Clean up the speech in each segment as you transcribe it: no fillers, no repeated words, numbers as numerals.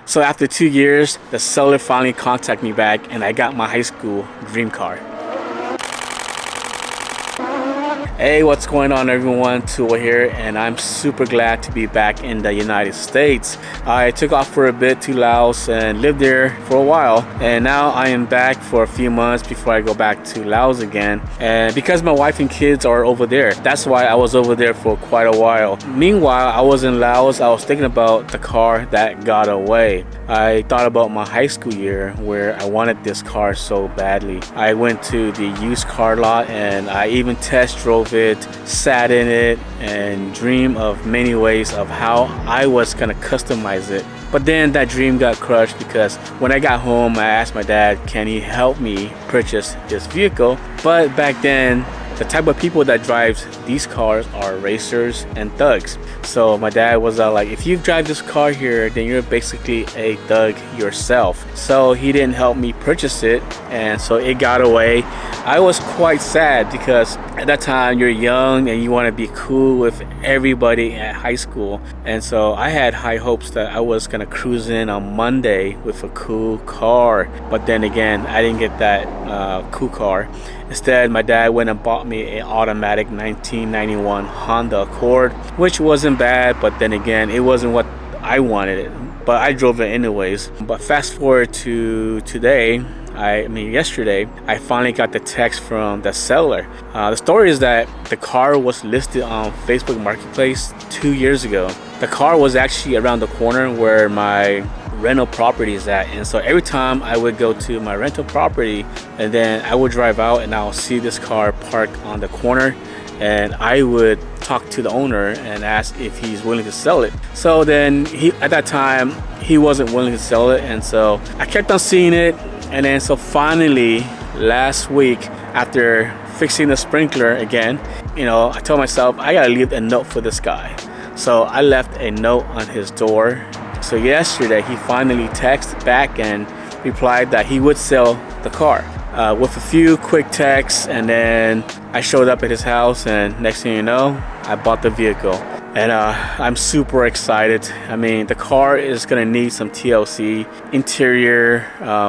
So after 2 years, the seller finally contacted me back and I got my high school dream car. Hey, what's going on everyone? Tua here, and I'm super glad to be back in the United States. I took off for a bit to Laos and lived there for a while, and now I am back for a few months before I go back to Laos again. And because my wife and kids are over there, that's why I was over there for quite a while. Meanwhile, I was in Laos. I was thinking about the car that got away. I thought about my high school year where I wanted this car so badly. I went to the used car lot and I even test drove it, sat in it, and dreamed of many ways of how I was gonna customize it. But then that dream got crushed because when I got home, I asked my dad, can he help me purchase this vehicle? But back then, the type of people that drives these cars are racers and thugs. So my dad was like, if you drive this car here, then you're basically a thug yourself. So he didn't help me purchase it, and so it got away. I was quite sad because at that time you're young and you want to be cool with everybody at high school. And so I had high hopes that I was gonna cruise in on Monday with a cool car. But then again, I didn't get that cool car. Instead, my dad went and bought me an automatic 1991 Honda Accord, which wasn't bad, but then again, it wasn't what I wanted it. But I drove it anyways. But fast forward to today, yesterday, I finally got the text from the seller. The story is that the car was listed on Facebook Marketplace 2 years ago. The car was actually around the corner where my rental property is at, and so every time I would go to my rental property and then I would drive out and I'll see this car parked on the corner, and I would talk to the owner and ask if he's willing to sell it. So then at that time he wasn't willing to sell it, and so I kept on seeing it. And then so finally last week, after fixing the sprinkler again, I told myself I gotta leave a note for this guy. So I left a note on his door. So yesterday he finally texted back and replied that he would sell the car. With a few quick texts, and then I showed up at his house, and next thing you know, I bought the vehicle. And I'm super excited. I mean, the car is gonna need some TLC. Interior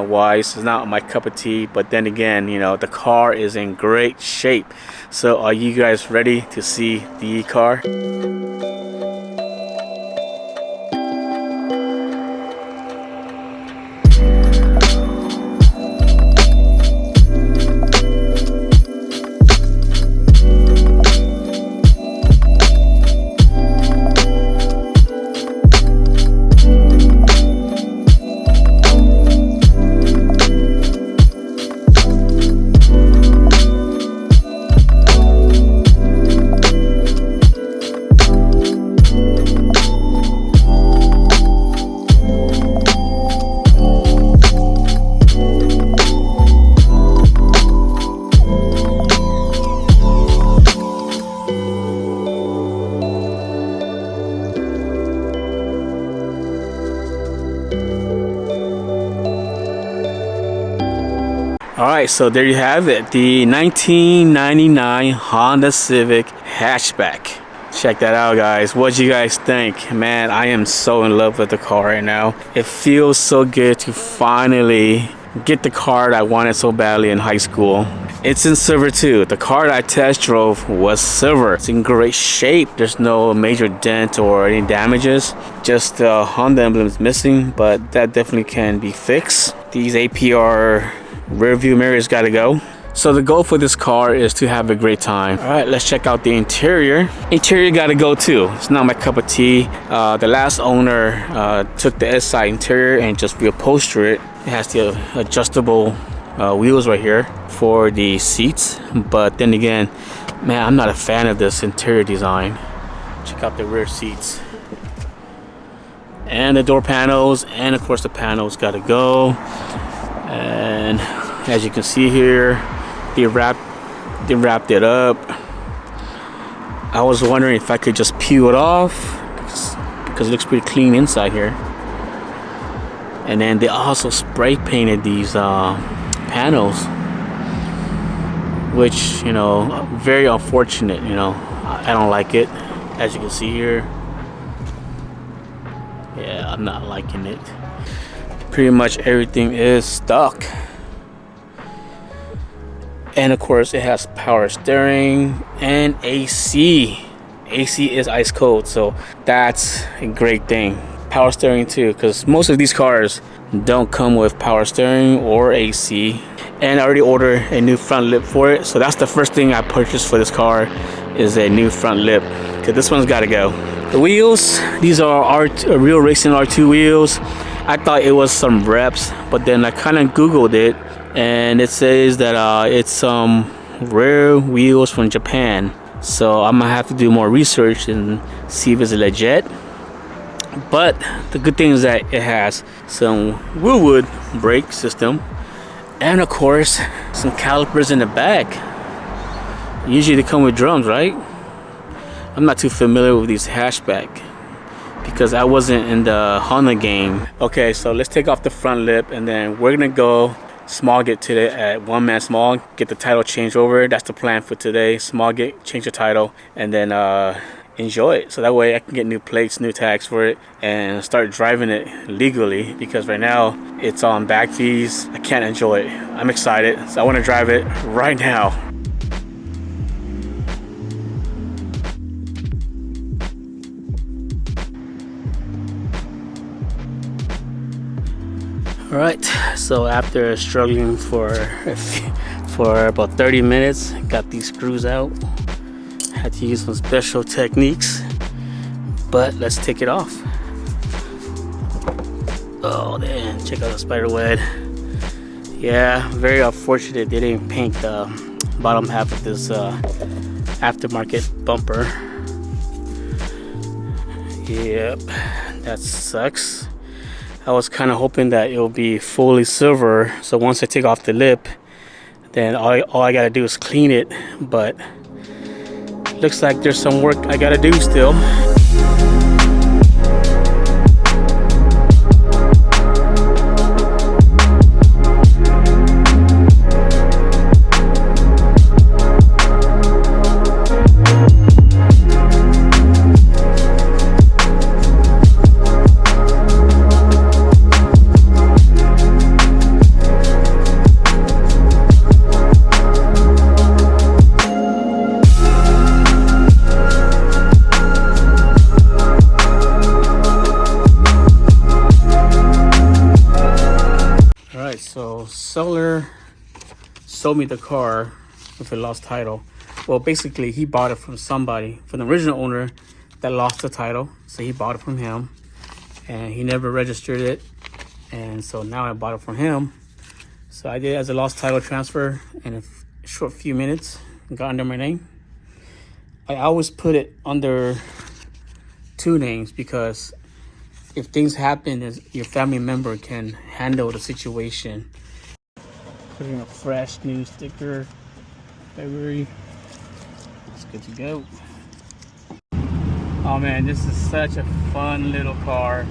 wise, it's not my cup of tea, but then again, the car is in great shape. So are you guys ready to see the car? Alright, so there you have it, the 1999 Honda Civic hatchback. Check that out, guys. What do you guys think? Man, I am so in love with the car right now. It feels so good to finally get the car that I wanted so badly in high school. It's in silver too. The car that I test drove was silver. It's in great shape. There's no major dent or any damages. Just the Honda emblem is missing, but that definitely can be fixed. These APR rear view mirrors gotta go. So the goal for this car is to have a great time. All right, let's check out the interior. Interior gotta go too. It's not my cup of tea. The last owner took the S-side interior and just reupholstered it. It has the adjustable wheels right here for the seats. But then again, man, I'm not a fan of this interior design. Check out the rear seats. And the door panels, and of course the panels gotta go. And as you can see here, they wrapped it up. I was wondering if I could just peel it off because it looks pretty clean inside here. And then they also spray painted these panels, which, very unfortunate. I don't like it. As you can see here, yeah, I'm not liking it. pretty much everything is stock. And of course it has power steering and AC. AC is ice cold, so that's a great thing. Power steering too, because most of these cars don't come with power steering or AC. And I already ordered a new front lip for it, so that's the first thing I purchased for this car is a new front lip, because this one's got to go. The wheels, these are real racing R2 wheels. I thought it was some reps, but then I kind of googled it and it says that it's some rare wheels from Japan. So I'm gonna have to do more research and see if it's legit. But the good thing is that it has some Willwood brake system, and of course some calipers in the back. Usually they come with drums, right? I'm not too familiar with these hatchback because I wasn't in the Honda game. Okay, so let's take off the front lip and then we're gonna go smog it today at One Man Smog, get the title changed over. That's the plan for today. Smog it, change the title, and then enjoy it. So that way I can get new plates, new tags for it, and start driving it legally, because right now it's on bag fees. I can't enjoy it. I'm excited, so I want to drive it right now. All right, so after struggling for about 30 minutes, got these screws out. Had to use some special techniques, but let's take it off. Oh damn, check out the spider web. Yeah, very unfortunate they didn't paint the bottom half of this aftermarket bumper. Yep, that sucks. I was kind of hoping that it'll be fully silver, so once I take off the lip, then all I gotta do is clean it, but looks like there's some work I gotta do still. So seller sold me the car with a lost title. Well, basically he bought it from somebody, from the original owner that lost the title. So he bought it from him and he never registered it, and so now I bought it from him. So I did it as a lost title transfer in a short few minutes and got under my name. I always put it under two names because if things happen, your family member can handle the situation. Putting a fresh new sticker, February. It's good to go. Oh man, this is such a fun little car.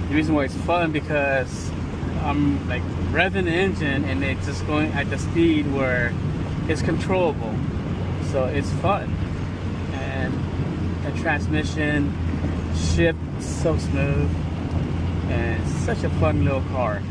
The reason why it's fun because I'm like revving the engine and it's just going at the speed where it's controllable. So it's fun. And the transmission shift so smooth and such a fun little car.